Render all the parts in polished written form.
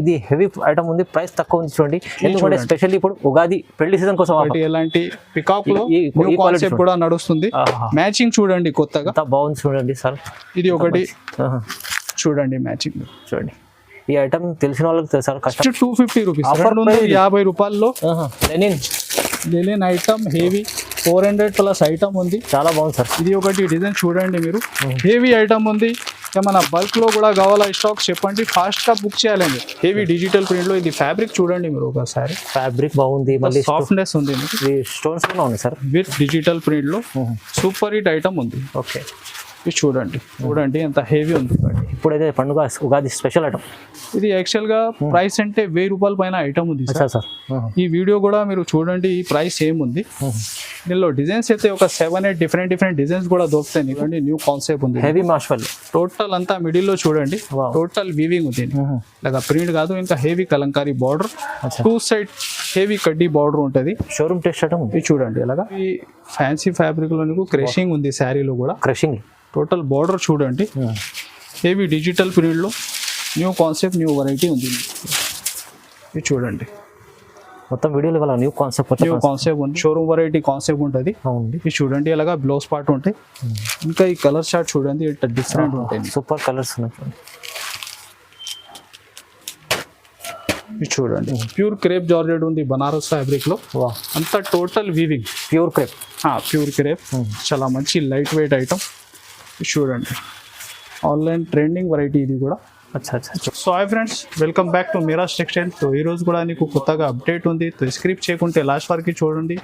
ఇది heavy item ఉంది, price తక్కువ ఉంది చూడండి. ఎందుకంటే స్పెషల్లీ ఇప్పుడు ఉగాది పెళ్లి సీజన్ కోసం ఎలాంటి పికాక్ లో న్యూ కాన్సెప్ట్ కూడా నడుస్తుంది. మ్యాచింగ్ చూడండి కొత్తగా బాగుంది చూడండి సార్. ఇది ఒకటి చూడండి మ్యాచింగ్ చూడండి. ఈ ఐటమ్ తెలిసిన వాళ్ళకి తెలుసు కష్టం. 250 రూపీస్, 250 రూపాయల్లో Lenin item heavy 400 plus item ఉంది. చాలా బాగుంది సార్. ఇది ఒకటి డిజైన్ చూడండి మీరు, హెవీ ఐటమ్ ఉంది. ఏమన్నా బల్క్ లో కూడా కావాలా స్టాక్ చెప్పండి, ఫాస్ట్ గా బుక్ చేయాలండి. హెవీ డిజిటల్ ప్రింట్ లో ఇది ఫ్యాబ్రిక్ చూడండి మీరు ఒకసారి, ఫ్యాబ్రిక్ బాగుంది, మళ్ళీ సాఫ్ట్నెస్ ఉంది, స్టోన్స్ కూడా ఉంది సార్. విత్ డిజిటల్ ప్రింట్ లో సూపర్ హిట్ ఐటమ్ ఉంది. ఓకే, ఇది చూడండి ఎంత హెవీ ఉంది. ఇప్పుడైతే పండుగ ఉగాది స్పెషల్ ఐటమ్ ఇది. యాక్చువల్ గా ప్రైస్ అంటే 1000 రూపాయల పైన ఐటమ్ ఉంది సార్. ఈ వీడియో కూడా మీరు చూడండి, ఈ ప్రైస్ ఏముంది. దీనిలో డిజైన్స్ అయితే ఒక 7-8 డిఫరెంట్ డిజైన్స్ కూడా దొరుకుతాయి. ఎందుకంటే న్యూ కాన్సెప్ట్ ఉంది, హెవీ మాస్వల్. టోటల్ అంతా మిడిల్ లో చూడండి, టోటల్ వీవింగ్ ఉంది. ఇలా ప్రింట్ కాదు, ఇంకా heavy Kalamkari border, 2 side heavy కడ్డీ బార్డర్ ఉంటుంది. షోరూమ్ టెస్ట్ ఐటమ్ ఇది చూడండి. అలాగా ఈ ఫ్యాన్సీ ఫ్యాబ్రిక్ లో నీకు క్రషింగ్ ఉంది, శారీలో కూడా క్రషింగ్. టోటల్ బార్డర్ చూడండి, హెవీ డిజిటల్ ప్రింట్లో న్యూ కాన్సెప్ట్, న్యూ వెరైటీ ఉంది. ఇది చూడండి, మొత్తం వీడియోలో ఇవాళ న్యూ కాన్సెప్ట్ ఉంది. షోరూమ్ వెరైటీ కాన్సెప్ట్ ఉంటుంది. ఇది చూడండి, అలాగా బ్లౌజ్ పార్ట్ ఉంటాయి. ఇంకా ఈ కలర్ షార్ట్ చూడండి, ఇట్లా డిఫరెంట్ ఉంటాయి, సూపర్ కలర్స్ ఉన్నాయి. ఇది చూడండి, ప్యూర్ క్రేప్ జార్జెట్ ఉంది బనారస్ ఫ్యాబ్రిక్ లో. అంతా టోటల్ వీవింగ్, ప్యూర్ క్రేప్. చాలా మంచి లైట్ వెయిట్ ఐటమ్. చూడండి, ఆన్లైన్ ట్రెండింగ్ వెరైటీ ఇది కూడా. So hi friends, welcome back to Miraj textile. So ఈరోజు కూడా నీకు కొత్తగా అప్డేట్ ఉంది. స్క్రిప్ట్ చేయకుంటే లాస్ట్ వరకు చూడండి.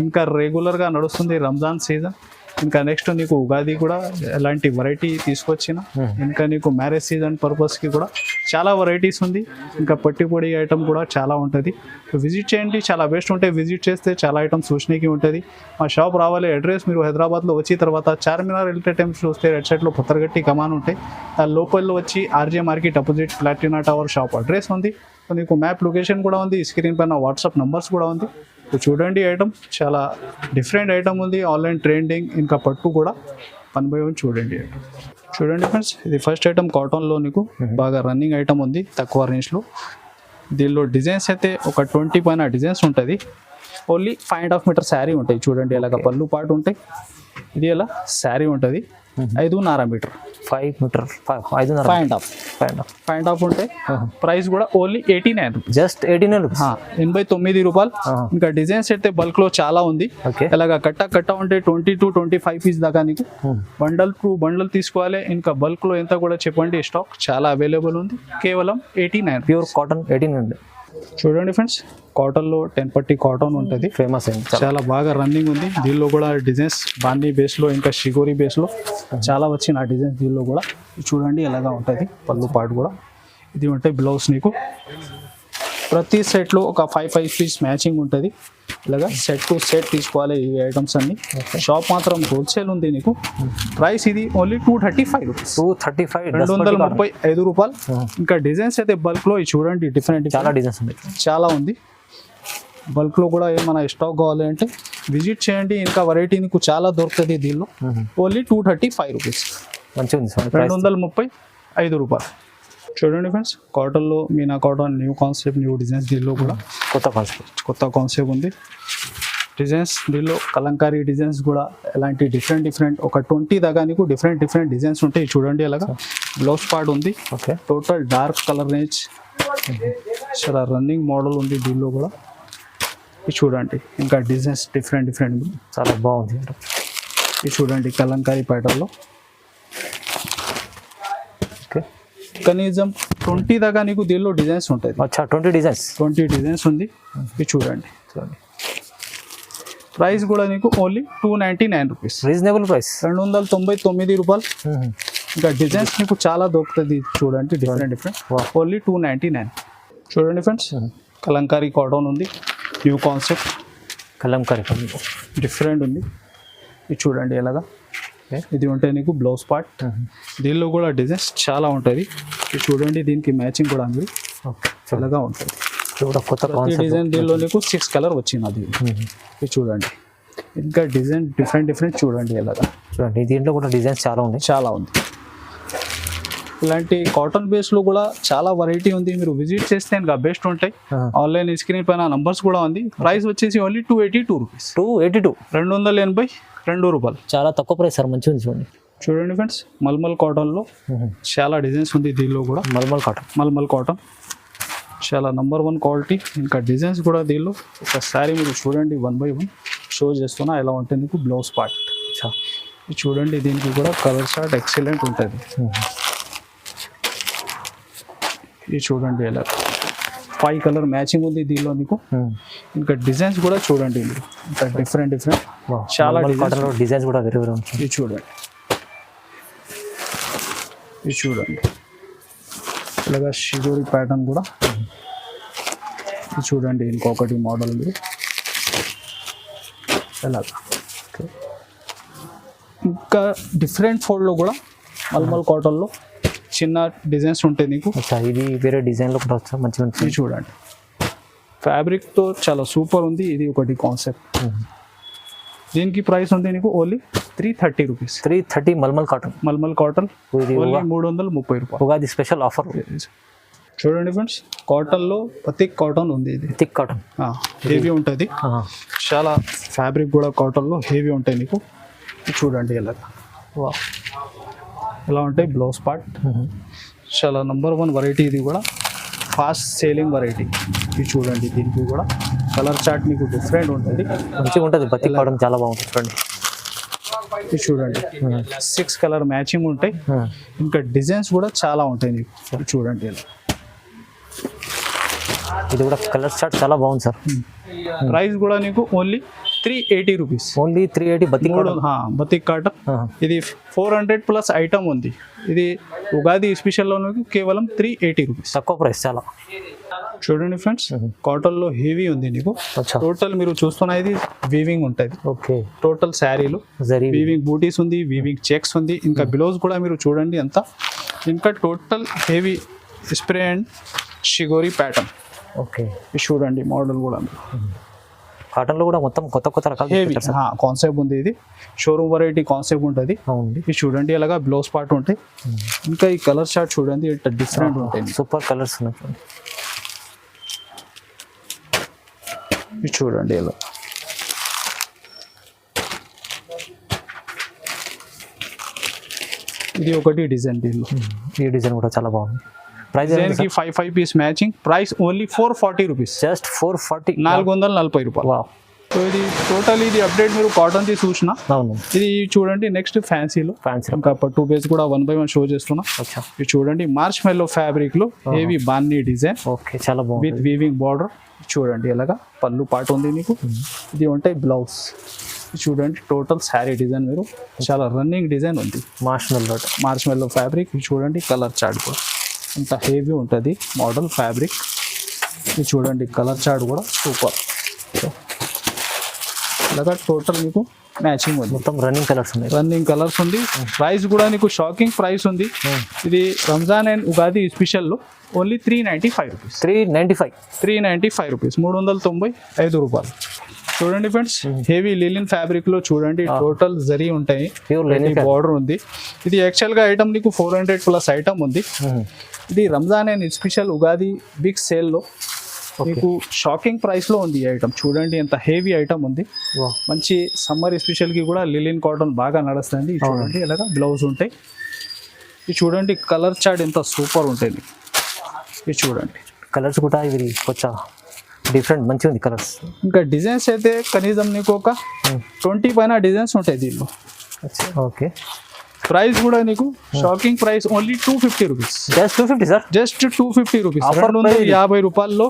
ఇంకా రెగ్యులర్గా నడుస్తుంది రంజాన్ సీజన్. ఇంకా నెక్స్ట్ నీకు ఉగాది కూడా ఎలాంటి వెరైటీ తీసుకొచ్చిన, ఇంకా నీకు మ్యారేజ్ సీజన్ పర్పస్కి కూడా చాలా వెరైటీస్ ఉంది. ఇంకా పట్టిపొడి ఐటమ్ కూడా చాలా ఉంటుంది. విజిట్ చేయండి, చాలా బెస్ట్ ఉంటాయి. విజిట్ చేస్తే చాలా ఐటమ్స్ చూసినకి ఉంటుంది. మా షాప్ రావాలి, అడ్రస్ మీరు హైదరాబాద్లో వచ్చిన తర్వాత చార్మినార్ రిలేటెడ్ టైమ్స్ చూస్తే రెడ్ సైడ్లో పత్తరగట్టి కమాన్ ఉంటాయి. ఆ లోపల్లో వచ్చి RJ market opposite Platina tower shop address ఉంది. నీకు మ్యాప్ లొకేషన్ కూడా ఉంది, స్క్రీన్ పైన వాట్సాప్ నంబర్స్ కూడా ఉంది. చూడండి, ఐటమ్ చాలా డిఫరెంట్ ఐటమ్ ఉంది, ఆన్లైన్ ట్రెండింగ్. ఇంకా పట్టు కూడా 1 by 1 చూడండి. చూడండి ఫ్రెండ్స్, ఇది ఫస్ట్ ఐటమ్ కాటన్లో నీకు బాగా రన్నింగ్ ఐటమ్ ఉంది, తక్కువ రేంజ్లో. దీనిలో డిజైన్స్ అయితే ఒక 20 పైన డిజైన్స్ ఉంటుంది. ఓన్లీ 5.5 మీటర్ శారీ ఉంటాయి. చూడండి, అలాగ పళ్ళు పాటు ఉంటాయి. ఇది ఎలా శారీ ఉంటుంది, 5.5 మీటర్, 5 మీటర్, 5.5 ఉంటాయి. ప్రైస్ కూడా ఓన్లీ 89 రూపీస్, జస్ట్ 89 రూపీస్, 89 రూపాయలు. ఇంకా డిజైన్స్ అయితే బల్క్ లో చాలా ఉంది. ఇలాగా కట్ట ఉంటే 20 to 25 పీస్ దాకా నీకు బండల్ తీసుకోవాలి. ఇంకా బల్క్ లో ఎంత కూడా చెప్పండి, స్టాక్ చాలా అవైలబుల్ ఉంది. కేవలం 89, ప్యూర్ కాటన్ 89. చూడండి ఫ్రెండ్స్, కాటన్ లో 10 పట్టి కాటన్ ఉంటుంది, ఫేమస్ అయింది, చాలా బాగా రన్నింగ్ ఉంది. దీనిలో కూడా డిజైన్స్ బాండీ బేస్ లో, ఇంకా షిగోరి బేస్ లో చాలా వచ్చిన ఆ డిజైన్స్. దీనిలో కూడా చూడండి ఎలాగా ఉంటుంది, పళ్ళు పాటు కూడా ఇది ఉంటాయి. బ్లౌజ్ నీకు ప్రతి సెట్లో ఒక 5 పీస్ మ్యాచింగ్ ఉంటుంది. ఇలాగా సెట్ టు సెట్ తీసుకోవాలి ఈ ఐటమ్స్ అన్ని. షాప్ మాత్రం హోల్సేల్ ఉంది నీకు. ప్రైస్ ఇది ఓన్లీ 235 రూపీస్, 235 రూపాయలు. ఇంకా డిజైన్స్ అయితే బల్క్ లో చూడండి, డిఫరెంట్ చాలా డిజైన్స్ ఉంది, చాలా ఉంది. బల్క్ లో కూడా ఏమైనా స్టాక్ కావాలి అంటే విజిట్ చేయండి. ఇంకా వెరైటీ నీకు చాలా దొరుకుతుంది దీనిలో. ఓన్లీ 235 రూపీస్, మంచిగా ఉంది, 235 రూపాయలు. చూడండి ఫ్రెండ్స్, కాటన్లో Meena cotton new concept, new designs. దీనిలో కూడా కొత్త కాన్సెప్ట్ ఉంది. డిజైన్స్ దీనిలో కలంకారీ డిజైన్స్ కూడా ఎలాంటి డిఫరెంట్ ఒక 20 దాకా నీకు డిఫరెంట్ డిజైన్స్ ఉంటాయి. చూడండి, అలాగా బ్లౌజ్ పార్ట్ ఉంది. టోటల్ డార్క్ కలర్ రేంజ్, చాలా రన్నింగ్ మోడల్ ఉంది దీనిలో కూడా. ఇది చూడండి, ఇంకా డిజైన్స్ డిఫరెంట్ చాలా బాగుంది. ఇది చూడండి, కలంకారీ ప్యాటర్న్లో కనీసం 20 దాకా నీకు దీనిలో డిజైన్స్ ఉంటాయి. 20 డిజైన్స్ ఉంది. ఇది చూడండి, ప్రైస్ కూడా నీకు ఓన్లీ 299 రూపీస్, రీజనబుల్ ప్రైస్, 299 రూపాయలు. ఇంకా డిజైన్స్ నీకు చాలా దొరుకుతుంది. చూడండి, డిఫరెంట్ ఓన్లీ 299. చూడండి ఫ్రెండ్స్, కలంకారీ కాటన్ ఉంది, న్యూ కాన్సెప్ట్, కలంకారీ డిఫరెంట్ ఉంది. ఇది చూడండి ఎలాగా, ఇది ఉంటాయి నీకు బ్లౌజ్ పార్ట్. దీనిలో కూడా డిజైన్స్ చాలా ఉంటుంది. ఇది చూడండి, దీనికి మ్యాచింగ్ కూడా ఉంది, ఎలాగా ఉంటుంది. కొత్త డిజైన్ దీనిలో నీకు 6 కలర్ వచ్చింది. ఇది చూడండి, ఇంకా డిజైన్ డిఫరెంట్ చూడండి ఎలాగా. చూడండి, దీంట్లో కూడా డిజైన్స్ చాలా ఉంది. ఇది ఇలాంటి కాటన్ బేస్లో కూడా చాలా వెరైటీ ఉంది. మీరు విజిట్ చేస్తే ఇంకా బెస్ట్ ఉంటాయి. ఆన్లైన్ స్క్రీన్ పైన నంబర్స్ కూడా ఉంది. ప్రైస్ వచ్చేసి ఓన్లీ 282 రూపీస్. 282 282 రూపాయలు. చాలా తక్కువ ప్రైస్ సార్, మంచిగా ఉంది చూడండి. చూడండి ఫ్రెండ్స్, మల్మల్ కాటన్లో చాలా డిజైన్స్ ఉంది. దీనిలో కూడా మల్మల్ కాటన్ చాలా నంబర్ 1 క్వాలిటీ. ఇంకా డిజైన్స్ కూడా దీనిలో ఒకసారి మీరు చూడండి, 1 by 1 షో చేస్తున్నా ఎలా ఉంటుంది మీకు బ్లౌజ్ పార్ట్. చూడండి, దీనికి కూడా కలర్ చార్ట్ ఎక్సలెంట్ ఉంటుంది. ఇది చూడండి ఎలా 5 కలర్ మ్యాచింగ్ ఉంది దీనిలో మీకు. ఇంకా డిజైన్స్ కూడా చూడండి మీరు, ఇంకా డిఫరెంట్ చాలా డిజైన్స్ కూడా వేరే వేరే. ఇది చూడండి, ఇది చూడండి ఇలాగా షిగోరి ప్యాటర్న్ కూడా. ఇది చూడండి ఇంకొకటి మోడల్ ఉంది ఎలాగా. ఇంకా డిఫరెంట్ ఫోల్డ్లో కూడా మల్మల్ కాటన్లో చిన్న డిజైన్స్ ఉంటాయి నీకు. ఇది వేరే డిజైన్లో కూడా వస్తుంది, మంచి మంచి. చూడండి ఫ్యాబ్రిక్తో చాలా సూపర్ ఉంది. ఇది ఒకటి కాన్సెప్ట్. దీనికి ప్రైస్ ఉంది నీకు ఓన్లీ 330 రూపీస్. 330 మల్మల్ కాటన్ ఓన్లీ 330 రూపాయలు. Ugadi special offer. చూడండి ఫ్రెండ్స్, కాటన్లో థిక్ కాటన్ ఉంది. ఇది థిక్ కాటన్ హెవీ ఉంటుంది. చాలా ఫ్యాబ్రిక్ కూడా కాటన్లో హెవీ ఉంటాయి నీకు. చూడండి ఎలా ఉంటాయి బ్లౌజ్ పార్ట్. చాలా నంబర్ 1 వెరైటీ. ఇది కూడా ఫాస్ట్ సేలింగ్ వెరైటీ. ఇది చూడండి, దీనికి కూడా కలర్ చార్ట్ మీకు డిఫరెంట్ ఉంటుంది, మంచిగా ఉంటుంది. బతిక్ కాటన్ చాలా బాగుంటుంది చూడండి. ఇది చూడండి 6 కలర్ మ్యాచింగ్ ఉంటాయి. ఇంకా డిజైన్స్ కూడా చాలా ఉంటాయి నీకు. చూడండి ఇలా. ఇది కూడా కలర్ చార్ట్ చాలా బాగుంది సార్. ప్రైస్ కూడా నీకు only 380 rupees. Only 380 batik cotton. ఇది 400 ప్లస్ ఐటమ్ ఉంది. ఇది ఉగాది స్పెషల్లో కేవలం 380 రూపీస్. తక్కువ ప్రైస్ చాలా. చూడండి ఫ్రెండ్స్, కాటన్లో హెవీ ఉంది నీకు. టోటల్ మీరు చూస్తున్న ఇది వీవింగ్ ఉంటుంది. ఓకే, టోటల్ శారీలో వీవింగ్ బూటీస్ ఉంది, వీవింగ్ చెక్స్ ఉంది. ఇంకా బ్లౌజ్ కూడా మీరు చూడండి అంతా. ఇంకా టోటల్ హెవీ స్ప్రే అండ్ షిగోరి ప్యాటర్న్. ఓకే, చూడండి మోడల్ కూడా కాటన్లో కూడా మొత్తం కొత్త రకాల హెవీ కాన్సెప్ట్ ఉంది. ఇది షోరూమ్ వెరైటీ కాన్సెప్ట్ ఉంటుంది. ఇది చూడండి అలాగా బ్లౌజ్ పార్ట్ ఉంటాయి. ఇంకా ఈ కలర్ చార్ట్ చూడండి డిఫరెంట్ ఉంటాయి. సూపర్ కలర్స్ ఉన్నాయి. ఇది చూడండి ఇలా. ఇది ఒకటి డిజైన్. దీనిలో ఈ డిజైన్ కూడా చాలా బాగుంది. Price 5 piece matching. Price only 440 rupees. Just 440, 440 రూపాయలు. సో ఇది టోటల్ ఇది అప్డేట్ మీరు కాటన్ ది చూసిన. ఇది చూడండి నెక్స్ట్ ఫ్యాన్సీలో. ఇంకా 2 పేజ్ కూడా 1 by 1 షో చేస్తున్నా. ఇది చూడండి మార్చ్ మెల్లో ఫ్యాబ్రిక్ లో హెవీ బాన్నీ డిజైన్. ఓకే, చాలా బాగుంది విత్ వీవింగ్ బార్డర్. చూడండి ఎలాగా పళ్ళు పాట ఉంది మీకు. ఇది ఉంటాయి బ్లౌజ్. చూడండి టోటల్ శారీ డిజైన్ మీరు చాలా రన్నింగ్ డిజైన్ ఉంది. మార్చ్ మెల్లో ఫ్యాబ్రిక్. చూడండి కలర్ చార్ట్ కూడా అంత హెవీ ఉంటుంది మోడల్ ఫ్యాబ్రిక్. ఇది చూడండి కలర్ చార్ట్ కూడా సూపర్. ఇలాగా టోటల్ మీకు మ్యాచింగ్ ఉంది. మొత్తం రన్నింగ్ కలర్స్ ఉంది. ప్రైస్ కూడా నీకు షాకింగ్ ప్రైస్ ఉంది. ఇది రంజాన్ అండ్ ఉగాది స్పెషల్లో ఓన్లీ 395 రూపీస్. 395 రూపీస్, 395 రూపాయలు. చూడండి ఫ్రెండ్స్, హెవీ లిలిన్ ఫ్యాబ్రిక్ లో చూడండి టోటల్ జరీ ఉంటాయి, బార్డర్ ఉంది. ఇది యాక్చువల్ గా ఐటమ్ నీకు 400 ప్లస్ ఐటమ్ ఉంది. ఇది Ramzan and special Ugadi big sale లో మీకు షాకింగ్ ప్రైస్ లో ఉంది ఈ ఐటమ్. చూడండి ఎంత హెవీ ఐటమ్ ఉంది. మంచి సమ్మర్ స్పెషల్ కి కూడా లిలిన్ కాటన్ బాగా నడుస్తుంది. చూడండి ఇలాగా బ్లౌజ్ ఉంటాయి. ఇది చూడండి కలర్ చార్ట్ ఎంత సూపర్ ఉంటుంది. ఇది చూడండి కలర్స్ కూడా ఇవి కొంచెం డిఫరెంట్ మంచిగా ఉంది కలర్స్. ఇంకా డిజైన్స్ అయితే కనీసం నీకు ఒక 20 పైన డిజైన్స్ ఉంటాయి దీనిలో. ఓకే, ప్రైస్ కూడా నీకు shocking price only 250 rupees. Just 250 sir, just 250 rupees. 250 రూపాయల్లో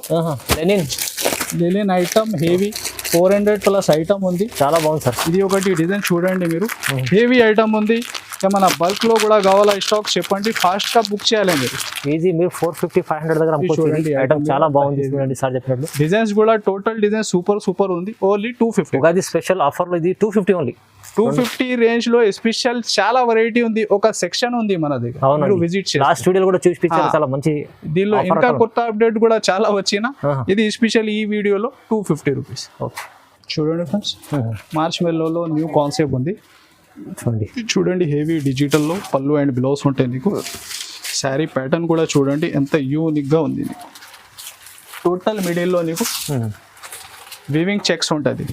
Lenin item heavy 400 plus item ఉంది. చాలా బాగుంది సార్. ఇది ఒకటి డిజైన్ చూడండి మీరు, హెవీ ఐటమ్ ఉంది. ఏమన్నా బల్క్ లో కూడా కావాలా స్టాక్ చెప్పండి, ఫాస్ట్ గా బుక్ చేయాలి మీరు. ఈజీ మీరు 450-500 దగ్గర చూడండి ఐటమ్ చాలా బాగుంది. చూడండి సార్ చెప్పినట్లు డిజైన్స్ కూడా టోటల్ డిజైన్ సూపర్ ఉంది. ఓన్లీ 250. ఉగాది స్పెషల్ ఆఫర్ లో ఇది 250 ఓన్లీ. 250 రేంజ్ లో స్పెషల్ చాలా వెరైటీ ఉంది. ఒక సెక్షన్ ఉంది మన దగ్గర, మీరు విజిట్ చేయండి. లాస్ట్ వీడియోలో కూడా చూపించారు చాలా మంచి. దీనిలో ఇంకా కొత్త అప్డేట్ కూడా చాలా వచ్చిన. ఇది స్పెషల్ ఈ వీడియోలో 250 రూపీస్. చూడండి ఫ్రెండ్స్, మార్చ్ మెల్లోలో న్యూ కాన్సెప్ట్ ఉంది. చూడండి హెవీ డిజిటల్లో పళ్ళు అండ్ బ్లౌజ్ ఉంటాయి నీకు. శారీ ప్యాటర్న్ కూడా చూడండి ఎంత యూనిక్గా ఉంది నీకు. టోటల్ మిడిల్లో నీకు వీవింగ్ చెక్స్ ఉంటుంది.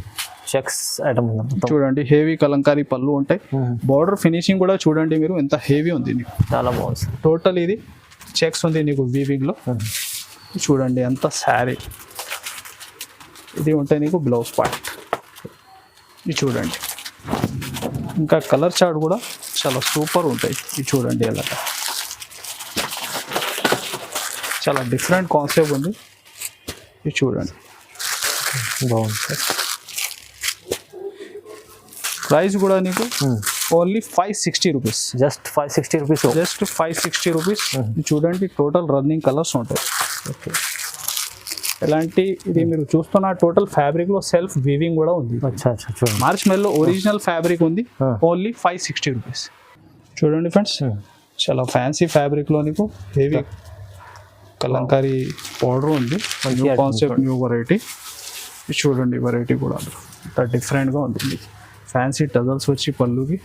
చెక్స్ ఐటమ్ ఉంది. చూడండి హెవీ కలంకారీ పళ్ళు ఉంటాయి. బార్డర్ ఫినిషింగ్ కూడా చూడండి మీరు ఎంత హెవీ ఉంది నీకు. చాలా బాగుంది. టోటల్ ఇది చెక్స్ ఉంది నీకు వీవింగ్లో. చూడండి ఎంత శారీ ఇది ఉంటాయి నీకు బ్లౌజ్ పార్ట్. ఇది చూడండి ఇంకా కలర్ చార్ట్ కూడా చాలా సూపర్ ఉంటాయి. ఇది చూడండి ఎలా చాలా డిఫరెంట్ కాన్సెప్ట్ ఉంది. ఇది చూడండి బాగుంది సార్. ప్రైస్ కూడా నీకు only 560 rupees. Just 560 rupees. Just 560 rupees. చూడండి టోటల్ రన్నింగ్ కలర్స్ ఉంటాయి. ఓకే. ఎలాంటి ఇది మీరు చూస్తున్న టోటల్ ఫ్యాబ్రిక్లో సెల్ఫ్ వీవింగ్ కూడా ఉంది. అచ్చా అచ్చా చూడండి. మార్చ్ మెల్లో ఒరిజినల్ ఫ్యాబ్రిక్ ఉంది. Only 560 rupees. చూడండి ఫ్రెండ్స్ చాలా ఫ్యాన్సీ ఫ్యాబ్రిక్లో నీకు హెవీ కలంకారీ పౌడర్ ఉంది. New concept new variety. చూడండి వెరైటీ కూడా అంత డిఫరెంట్గా ఉంది. ఫ్యాన్సీ టజల్స్ వచ్చి పళ్ళుకి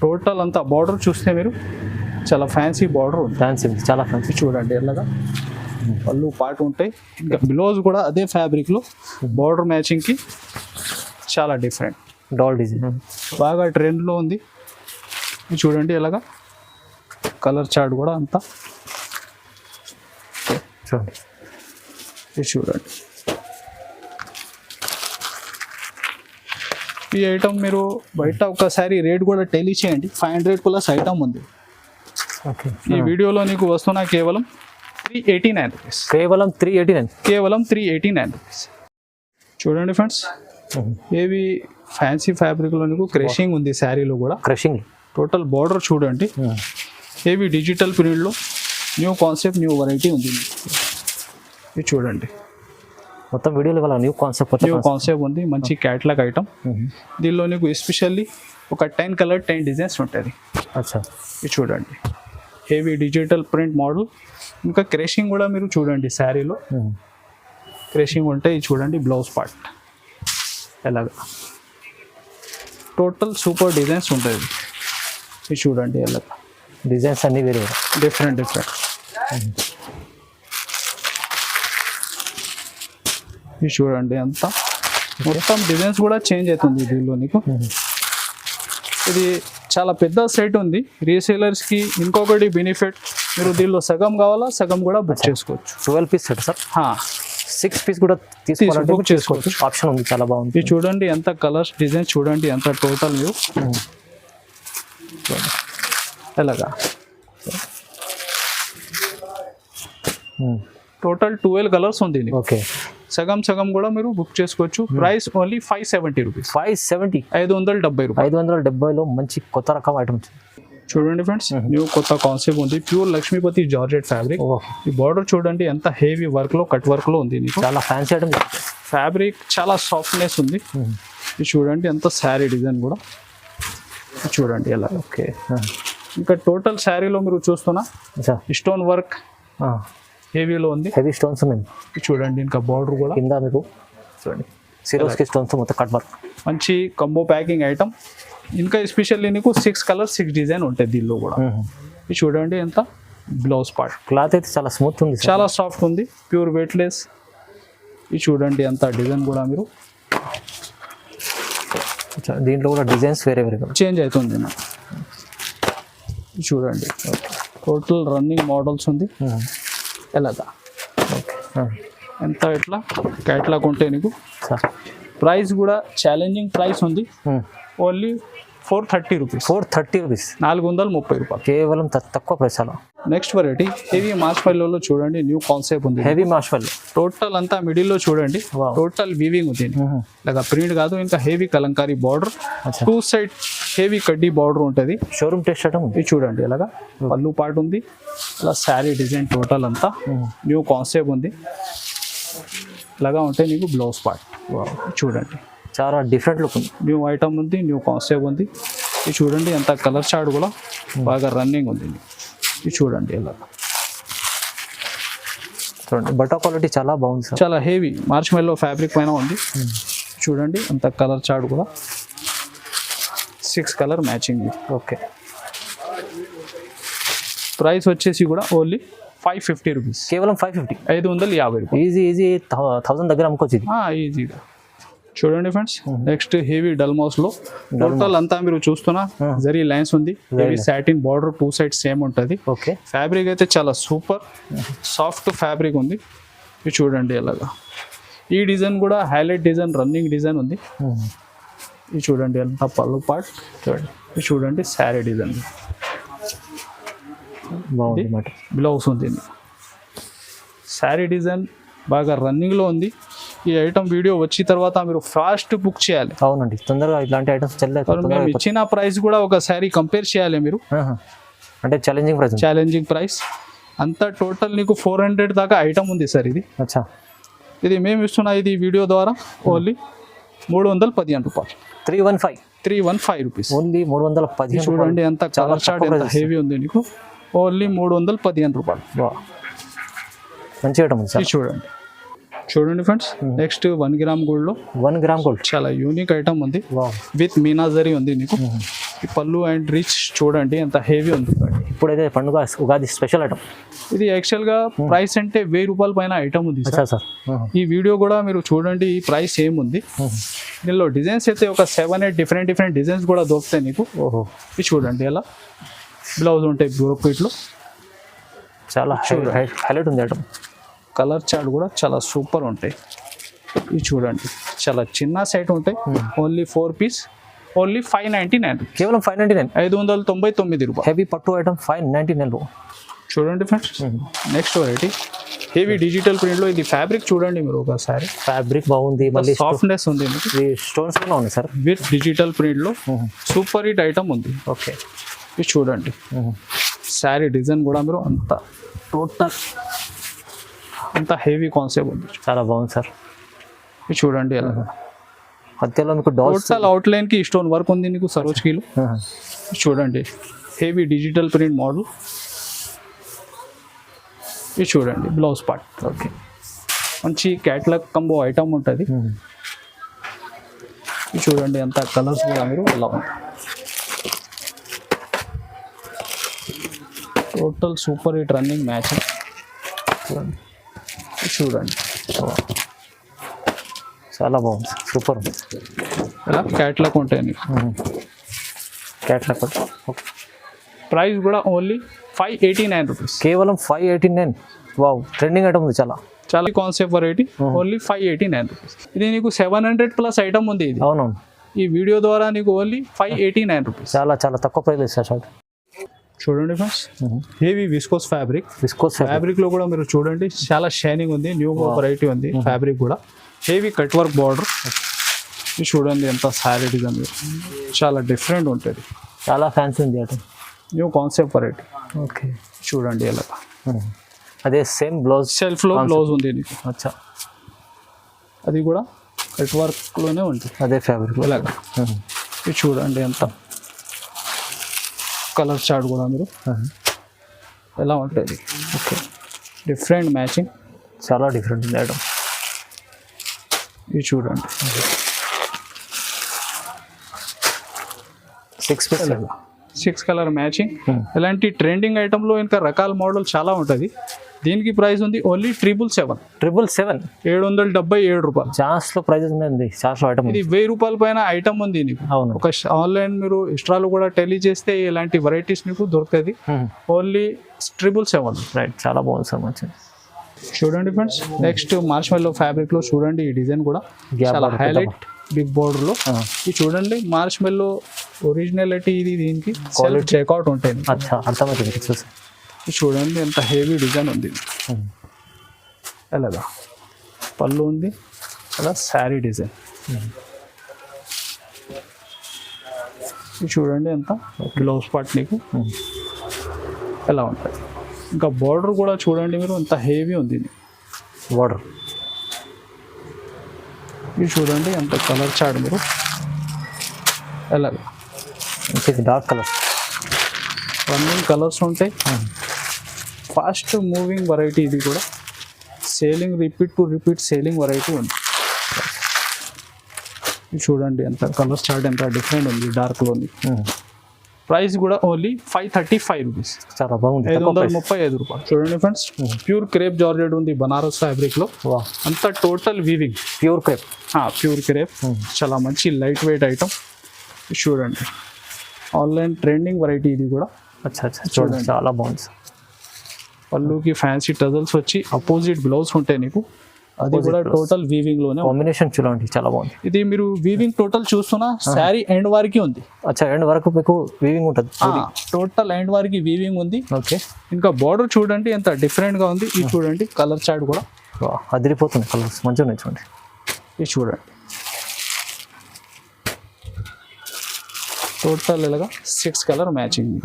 టోటల్ అంతా బార్డర్ చూస్తే మీరు చాలా ఫ్యాన్సీ బార్డర్ ఉంది. ఫ్యాన్సీ చాలా ఫ్యాన్సీ. చూడండి ఎలాగా పళ్ళు పాటు ఉంటాయి. ఇంకా బ్లౌజ్ కూడా అదే ఫ్యాబ్రిక్లో బార్డర్ మ్యాచింగ్కి చాలా డిఫరెంట్ డాల్ డిజైన్ బాగా ట్రెండ్లో ఉంది. చూడండి ఎలాగా కలర్ చార్ట్ కూడా అంతా చూడండి. ఇది చూడండి ఈ ఐటమ్ మీరు బయట ఒకసారి రేట్ కూడా టెలీ చేయండి. 500 ప్లస్ ఐటమ్ ఉంది. ఓకే. ఈ వీడియోలో నీకు వస్తున్నా కేవలం 389 రూపీస్. కేవలం 389. కేవలం 389 రూపీస్. చూడండి ఫ్రెండ్స్ ఏవి ఫ్యాన్సీ ఫ్యాబ్రిక్లో నీకు క్రషింగ్ ఉంది. శారీలో కూడా క్రషింగ్. టోటల్ బార్డర్ చూడండి ఏవి డిజిటల్ ప్రింట్లో న్యూ కాన్సెప్ట్ న్యూ వెరైటీ ఉంది. ఇది చూడండి మొత్తం వీడియోలో వాళ్ళ న్యూ కాన్సెప్ట్ ఉంది. మంచి క్యాట్లాగ్ ఐటమ్. దీనిలో నీకు ఎస్పెషల్లీ ఒక 10 కలర్ 10 డిజైన్స్ ఉంటుంది. అచ్చా. ఇది చూడండి హెవీ డిజిటల్ ప్రింట్ మోడల్. ఇంకా క్రషింగ్ కూడా మీరు చూడండి శారీలో క్రషింగ్ ఉంటే ఇది చూడండి బ్లౌజ్ పార్ట్ ఎలాగా టోటల్ సూపర్ డిజైన్స్ ఉంటుంది. ఇది చూడండి ఎలాగా డిజైన్స్ అన్నీ వేరే డిఫరెంట్. ఇది చూడండి అంతా మొత్తం డిజైన్స్ కూడా చేంజ్ అవుతుంది దీనిలో నీకు. ఇది చాలా పెద్ద సెట్ ఉంది. రీసేలర్స్కి ఇంకొకటి బెనిఫిట్ మీరు దీనిలో సగం కావాలా సగం కూడా బుక్ చేసుకోవచ్చు. 12 పీస్ సెట్ సార్. 6 పీస్ కూడా తీసుకోవాలంటే బుక్ చేసుకోవచ్చు. ఆప్షన్ ఉంది. చాలా బాగుంది. ఇది చూడండి ఎంత కలర్స్ డిజైన్స్ చూడండి ఎంత టోటల్ వ్యూ ఎలాగా టోటల్ 12 కలర్స్ ఉంది. ఓకే. సగం సగం కూడా మీరు బుక్ చేసుకోవచ్చు. Price only 570 rupees. 570. 570 రూపాయలు. 570లో మంచి కొత్త రకం ఐటమ్. చూడండి ఫ్రెండ్స్ న్యూ కొత్త కాన్సెప్ట్ ఉంది. Pure Lakshmipati georgette fabric. ఈ బార్డర్ చూడండి ఎంత హెవీ వర్క్ లో కట్ వర్క్ లో ఉంది. చాలా ఫ్యాన్సీ ఐటమ్. ఫ్యాబ్రిక్ చాలా సాఫ్ట్నెస్ ఉంది. ఇది చూడండి ఎంత శారీ డిజైన్ కూడా చూడండి ఎలా. ఓకే. ఇంకా టోటల్ శారీలో మీరు చూస్తున్నా స్టోన్ వర్క్ హెవీలో ఉంది. హెవీ స్టోన్స్ ఉన్నాయి. చూడండి ఇంకా బార్డర్ కూడా కింద మీకు చూడండి సిరోస్కి స్టోన్స్ మొత్తం కట్ వర్క్. మంచి కంబో ప్యాకింగ్ ఐటమ్. ఇంకా ఎస్పెషల్లీ నీకు 6 కలర్ 6 డిజైన్ ఉంటాయి దీనిలో కూడా. ఇది చూడండి ఎంత బ్లౌజ్ పార్ట్. క్లాత్ అయితే చాలా స్మూత్ ఉంది. చాలా సాఫ్ట్ ఉంది. Pure weightless. ఇది చూడండి ఎంత డిజైన్ కూడా మీరు దీంట్లో కూడా డిజైన్స్ వేరే వేరే చేంజ్ అవుతుంది. చూడండి టోటల్ రన్నింగ్ మోడల్స్ ఉంది ఎలాగా. ఎంత ఇట్లా క్యాట్లాగ్ ఉంటే నీకు ప్రైస్ కూడా ఛాలెంజింగ్ ప్రైస్ ఉంది. Only 430 rupees. 430 రూపీస్. 430 రూపాయలు. కేవలం తక్కువ ప్రైస్. అలా నెక్స్ట్ వెరైటీ హెవీ మార్ష్మెల్లోలో చూడండి న్యూ కాన్సెప్ట్ ఉంది. హెవీ మార్ష్మెల్లో టోటల్ అంతా మిడిల్లో చూడండి టోటల్ వీవింగ్ ఉంది. ఇలాగా ప్రింట్ కాదు ఇంకా heavy Kalamkari border. 2 side heavy కడ్డీ బార్డర్ ఉంటుంది. Showroom test item. ఇది చూడండి ఇలాగా పళ్ళు పాటు ఉంది. ఇలా శారీ డిజైన్ టోటల్ అంతా న్యూ కాన్సెప్ట్ ఉంది. ఇలాగా ఉంటే నీకు బ్లౌజ్ పార్ట్ చూడండి చాలా డిఫరెంట్ లుక్ ఉంది. న్యూ ఐటమ్ ఉంది. న్యూ కాన్సెప్ట్ ఉంది. ఇది చూడండి ఎంత కలర్ చార్ట్ కూడా బాగా రన్నింగ్ ఉంది. ఇది చూడండి ఇలా చూడండి బట్టా క్వాలిటీ చాలా బాగుంది సార్. చాలా హెవీ మార్ష్మెల్లో ఫ్యాబ్రిక్ పైన ఉంది. చూడండి అంత కలర్ చార్ట్ కూడా 6 కలర్ మ్యాచింగ్. ఓకే. ప్రైస్ వచ్చేసి కూడా ఓన్లీ 550 రూపీస్, కేవలం 550. 550 రూపాయలు. ఈజీ 1000 దగ్గర అమ్ముకోవచ్చు ఇది. ఈజీగా చూడండి ఫ్రెండ్స్. నెక్స్ట్ హెవీ డల్మౌస్ లో టోటల్ అంతా మీరు చూస్తున్నా జరీ లైన్స్ ఉంది, heavy satin border, 2 sides same ఉంటుంది. ఓకే, ఫ్యాబ్రిక్ అయితే చాలా సూపర్ సాఫ్ట్ ఫ్యాబ్రిక్ ఉంది. ఇది చూడండి ఎలాగా. ఈ డిజైన్ కూడా హైలైట్ డిజైన్, రన్నింగ్ డిజైన్ ఉంది. ఇది చూడండి ఎంత పళ్ళు పార్ట్ చూడండి. ఇది చూడండి శారీ డిజైన్, బాగుంది. బ్లౌజ్ ఉంది. శారీ డిజైన్ బాగా రన్నింగ్లో ఉంది. ఈ ఐటమ్ వీడియో వచ్చిన తర్వాత మీరు ఫాస్ట్ బుక్ చేయాలి. అవునండి, తొందరగా ఇలాంటి ఐటమ్స్ మేము ఇచ్చిన ప్రైస్ కూడా ఒకసారి కంపేర్ చేయాలి మీరు. అంటే ఛాలెంజింగ్ ప్రైస్ అంతా టోటల్ నీకు 400 దాకా ఐటమ్ ఉంది సార్. ఇది అచ్చా, ఇది మేము ఇస్తున్న ఇది వీడియో ద్వారా ఓన్లీ 315 రూపాయలు. 315 రూపీస్ ఓన్లీ 315. చూడండి ఎంత కలర్ చార్ట్ ఎంత హెవీ ఉంది నీకు. ఓన్లీ 315 రూపాయలు. మంచి ఐటమ్ ఉంది. చూడండి ఫ్రెండ్స్. నెక్స్ట్ 1 గ్రామ్ గోల్డ్ లో 1 గ్రామ్ గోల్డ్ చాలా యూనిక్ ఐటమ్ ఉంది. విత్ మీనాజరీ ఉంది నీకు. ఈ పళ్ళు అండ్ రిచ్ చూడండి ఎంత హెవీ ఉంది. ఇప్పుడైతే పండుగ ఉగాది స్పెషల్ ఐటమ్ ఇది. యాక్చువల్ గా ప్రైస్ అంటే 1000 రూపాయల పైన ఐటమ్ ఉంది సార్. ఈ వీడియో కూడా మీరు చూడండి ఈ ప్రైస్ ఏముంది. దీనిలో డిజైన్స్ అయితే ఒక 7-8 డిఫరెంట్ డిజైన్స్ కూడా దొరుకుతాయి నీకు. ఇది చూడండి ఎలా బ్లౌజ్ ఉంటాయి బ్రోకెట్ లో. చాలా హైలైట్ ఉంది ఐటమ్. కలర్ చార్ట్ కూడా చాలా సూపర్ ఉంటాయి. ఇది చూడండి చాలా చిన్న సైట్ ఉంటాయి. Only 4 piece, only 599. కేవలం 599, 599 రూపాయలు. హెవీ పట్టు ఐటమ్ 599. చూడండి friends. Next variety heavy digital print లో. ఇది ఫ్యాబ్రిక్ చూడండి మీరు ఒకసారి. ఫ్యాబ్రిక్ బాగుంది, మళ్ళీ సాఫ్ట్నెస్ ఉంది, స్టోన్స్ కూడా ఉంది సార్. విత్ డిజిటల్ ప్రింట్ లో సూపర్ హిట్ ఐటమ్ ఉంది. ఓకే, ఇది చూడండి శారీ డిజైన్ కూడా మీరు అంత టోటల్ అంత హెవీ కాన్సెప్ట్ ఉంది. చాలా బాగుంది సార్. ఇది చూడండి ఎలా మధ్యలో మీకు టోటల్ అవుట్లైన్ కి స్టోన్ వర్క్ ఉంది నీకు సరోజ్కిలో. చూడండి హెవీ డిజిటల్ ప్రింట్ మోడల్. ఇది చూడండి బ్లౌజ్ పార్ట్. ఓకే, మంచి క్యాట్లాగ్ కంబో ఐటమ్ ఉంటుంది. ఇది చూడండి అంత కలర్స్ కూడా మీరు ఎలా ఉంది. Total super hit running matching చూడండి. చాలా బాగుంది, సూపర్. ఇలా క్యాట్లాగ్ ఉంటాయి నీకు. క్యాట్లాగ్ ప్రైస్ కూడా ఓన్లీ 589 రూపీస్, కేవలం 589. వావ్, ట్రెండింగ్ ఐటమ్ ఉంది చాలా. చాలా కాన్సెప్ట్ వెరైటీ. Only 589 rupees. ఇది నీకు 700+ ఐటమ్ ఉంది. ఇది అవునవును. ఈ వీడియో ద్వారా నీకు ఓన్లీ 589 రూపీస్. చాలా తక్కువ ప్రైస్ సార్. చూడండి ఫ్రెండ్స్ హెవీ విస్కోస్ ఫ్యాబ్రిక్ లో కూడా మీరు చూడండి చాలా షైనింగ్ ఉంది. న్యూ వెరైటీ ఉంది ఫ్యాబ్రిక్ కూడా. Heavy cut work border. చూడండి ఎంత శారీ డిజైన్ చాలా డిఫరెంట్ ఉంటుంది. చాలా ఫ్యాన్సీ ఉంది item. New concept variety. Okay, చూడండి ఎలా అదే సేమ్ బ్లౌజ్, సెల్ఫ్ లో బ్లౌజ్ ఉంది నీకు. అచ్చా, అది కూడా కట్ వర్క్ లోనే ఉంటుంది. అదే ఫ్యాబ్రిక్ ఇలాగా. ఇది చూడండి ఎంత కలర్ చార్ట్ కూడా మీరు ఎలా ఉంటుంది. ఓకే, డిఫరెంట్ మ్యాచింగ్, చాలా డిఫరెంట్ ఉంది ఐటమ్. ఇది చూడండి 6 కలర్ మ్యాచింగ్. ఇలాంటి ట్రెండింగ్ ఐటమ్లో ఇంకా రకాల మోడల్ చాలా ఉంటుంది. దీనికి ప్రైస్ ఉంది ఓన్లీ 777. 777 రూపాయలు. చాన్స్లో ప్రైజెస్ ఉంది. చాన్స్లో ఐటమ్ ఇది 1000 రూపాయల పైన ఐటమ్ ఉంది నీకు. అవును. ఒక ఆన్లైన్ మీరు ఇన్స్టాలో కూడా టెలీ చేస్తే ఇలాంటి వెరైటీస్ మీకు దొరుకుతుంది. ఓన్లీ 777. రైట్, చాలా బాగుంది సార్. మంచిది. చూడండి ఫ్రెండ్స్ నెక్స్ట్ మార్ష్ మెల్లో ఫ్యాబ్రిక్ లో చూడండి ఈ డిజైన్ కూడా చాలా హైలైట్ బిగ్ బోర్డర్ లో. ఇది చూడండి మార్ష్ మెల్లో ఒరిజినాలిటీ. ఇది దీనికి సెల్ఫ్ చెక్అవుట్ ఉంటుంది. అచ్చా, అర్థమవుతుంది. చూడండి ఎంత హెవీ డిజైన్ ఉంది. అలాగా పళ్ళు ఉంది, అలా శారీ డిజైన్. చూడండి ఎంత బ్లౌజ్ పార్ట్ నీకు ఎలా ఉంటుంది. ఇంకా బార్డర్ కూడా చూడండి మీరు ఎంత హెవీ ఉంది బార్డర్. ఇది చూడండి ఎంత కలర్ చార్ట్ మీరు ఎలాగా. డార్క్ కలర్, రన్నింగ్ కలర్స్ ఉంటాయి. Fast moving variety. ఇది కూడా సేలింగ్ రిపీట్ సేలింగ్ వెరైటీ ఉంది. ఇది చూడండి ఎంత కలర్ చార్ట్ ఎంత డిఫరెంట్ ఉంది. డార్క్లో ఉంది. ప్రైస్ కూడా ఓన్లీ 535 రూపీస్, చాలా బాగుంది, తక్కువ price. 535 రూపాయలు. చూడండి ఫ్రెండ్స్, ప్యూర్ క్రేప్ జార్జెట్ ఉంది బనారస్ ఫ్యాబ్రిక్ లో. వా, అంతా total weaving, pure crepe. Pure crepe. చాలా మంచి లైట్ వెయిట్ ఐటమ్. చూడండి, ఆన్లైన్ ట్రెండింగ్ వెరైటీ ఇది కూడా. అచ్చా అచ్చా, చూడండి చాలా బాగుంది సార్. పళ్ళుకి ఫ్యాన్సీ టజల్స్ వచ్చి అపోజిట్ బ్లౌజ్ ఉంటాయి నీకు, అది కూడా టోటల్ వీవింగ్ లోనే. కాంబినేషన్ చూడండి చాలా బాగుంది. ఇది మీరు వీవింగ్ టోటల్ చూస్తున్నా శారీ ఎండ్ వరకు ఉంది. అచ్చా, ఎండ్ వరకు మీకు వీవింగ్ ఉంటుంది. టోటల్ ఎండ్ వరకు వీవింగ్ ఉంది. ఓకే, ఇంకా బార్డర్ చూడండి ఎంత డిఫరెంట్ గా ఉంది. ఇది చూడండి కలర్ చార్ట్ కూడా అదిరిపోతుంది, కలర్స్ మంచిగా ఉన్నాయి చూడండి. ఇది చూడండి టోటల్ ఇలాగా 6 కలర్ మ్యాచింగ్.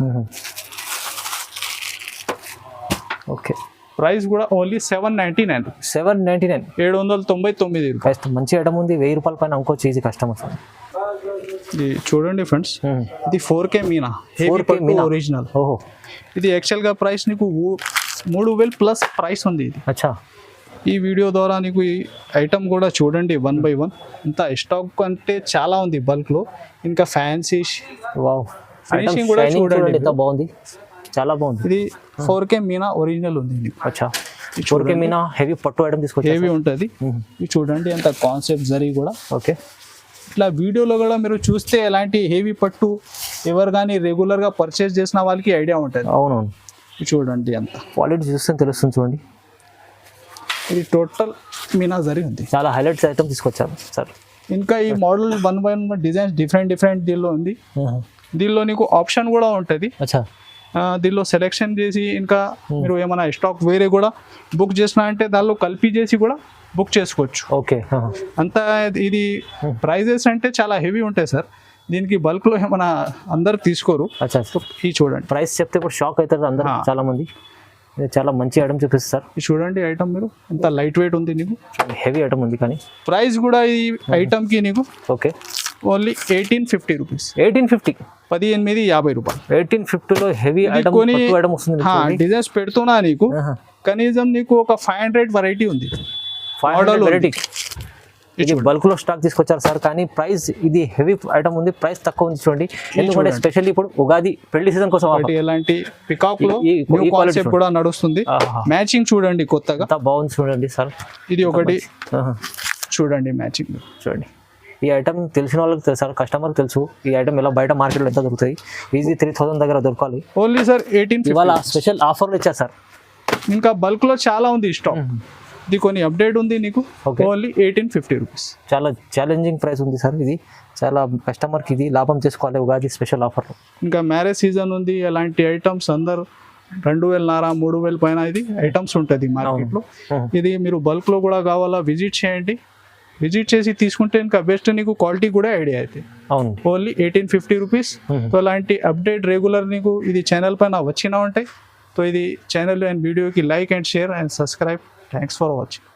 ఓకే, ప్రైస్ కూడా ఓన్లీ 799. 799, 799 రూపాయలు. మంచి ఐటమ్ ఉంది. 1000 రూపాయల పైన అనుకోవచ్చు ఈజీ కస్టమర్స్. ఇది చూడండి ఫ్రెండ్స్, ఇది 4K Meena, 4K Meena original. ఓహో, ఇది యాక్చువల్ గా ప్రైస్ నీకు 3000 ప్లస్ ప్రైస్ ఉంది ఇది. అచ్చా, ఈ వీడియో ద్వారా నీకు ఈ ఐటమ్ కూడా చూడండి 1 by 1. ఇంత స్టాక్ అంటే చాలా ఉంది బల్క్ లో. ఇంకా ఫ్యాన్సీ వావ్, ఫినిషింగ్ కూడా చూడండి ఎంత బాగుంది, చాలా బాగుంది. ఇది 4K మీనా ఒరిజినల్ ఉంది నీకు. అచ్చా, 4K మీనా హెవీ పట్టు ఐటమ్ తీసుకొచ్చి హెవీ ఉంటుంది. ఇది చూడండి ఎంత కాన్సెప్ట్ జరీ కూడా. ఓకే, ఇట్లా వీడియోలో కూడా మీరు చూస్తే ఎలాంటి హెవీ పట్టు ఎవరు కానీ రెగ్యులర్గా పర్చేస్ చేసిన వాళ్ళకి ఐడియా ఉంటుంది. అవునవును, ఇది చూడండి ఎంత క్వాలిటీ చూస్తే తెలుస్తుంది చూడండి. ఇది టోటల్ మీనా జరీ ఉంది. చాలా హైలైట్స్ ఐటమ్ తీసుకొచ్చారు సార్. ఇంకా ఈ మోడల్ 1 by 1 డిజైన్స్ డిఫరెంట్ దీనిలో ఉంది. దీనిలో నీకు ఆప్షన్ కూడా ఉంటుంది. అచ్చా, దీనిలో సెలెక్షన్ చేసి ఇంకా మీరు ఏమైనా స్టాక్ వేరే కూడా బుక్ చేసినా అంటే దానిలో కలిపి చేసి కూడా బుక్ చేసుకోవచ్చు. ఓకే, అంతా ఇది ప్రైజెస్ అంటే చాలా హెవీ ఉంటాయి సార్. దీనికి బల్క్ లో ఏమైనా అందరు తీసుకోరు. అచ్చా, ఇది చూడండి ప్రైస్ చెప్తే ఇప్పుడు షాక్ అవుతారు అందరు, చాలా మంది. ఇది చాలా మంచి ఐటమ్ చూపిస్తారు. ఇది చూడండి ఐటమ్ మీరు ఎంత లైట్ వెయిట్ ఉంది నీకు, హెవీ ఐటమ్ ఉంది. కానీ ప్రైస్ కూడా ఈ ఐటమ్ కి నీకు ఓకే ఓన్లీ 1850 రూపీస్. 1850, 1850 రూపాయలు. 1850లో హెవీ ఐటమ్ వస్తుంది. డిజైన్స్ పెడుతున్నా నీకు కనీసం నీకు ఒక 500 వెరైటీ ఉంది. 500 వెరైటీ. ఇది బల్క్ లో స్టాక్ తీసుకొచ్చారు సార్. కానీ ప్రైస్ ఇది హెవీ ఐటమ్ ఉంది, ప్రైస్ తక్కువ ఉంది చూడండి. ఎందుకంటే స్పెషల్లీ ఇప్పుడు ఉగాది పెళ్లి సీజన్ కోసం ఎలాంటి పికాక్ లో కాన్సెప్ట్ కూడా నడుస్తుంది. మ్యాచింగ్ చూడండి కొత్తగా బాగుంది చూడండి సార్. ఇది ఒకటి చూడండి మ్యాచింగ్ చూడండి. ఈ ఐటమ్ తెలిసిన వాళ్ళకి తెలుసు సార్, కస్టమర్ తెలుసు ఈ ఐటమ్ ఎలా బయట మార్కెట్లో ఎంత దొరుకుతాయి. ఈజీ 3000 దగ్గర దొరకాలి. Only sir 1850. ఇవాళ స్పెషల్ ఆఫర్లు ఇచ్చారు సార్. ఇంకా బల్క్ లో చాలా ఉంది స్టాక్. ఇది కొన్ని అప్డేట్ ఉంది నీకు. Only 1850 rupees. చాలా ఛాలెంజింగ్ ప్రైస్ ఉంది సార్. ఇది చాలా కస్టమర్కి ఇది లాభం చేసుకోవాలి ఉగాది స్పెషల్ ఆఫర్. ఇంకా మ్యారేజ్ సీజన్ ఉంది. అలాంటి ఐటమ్స్ అందరు 2000 3000 పైన ఇది ఐటమ్స్ ఉంటుంది మార్కెట్లో. ఇది మీరు బల్క్ లో కూడా కావాలా విజిట్ చేయండి. విజిట్ చేసి తీసుకుంటే ఇంకా బెస్ట్, నీకు క్వాలిటీ కూడా ఐడియా అవుతుంది. అవును, ఓన్లీ 1850 రూపీస్. సో అలాంటి అప్డేట్ రెగ్యులర్ నీకు ఇది ఛానల్ పైన వచ్చినా ఉంటాయి. సో ఇది ఛానల్ అండ్ వీడియోకి like and share and subscribe. Thanks for watching.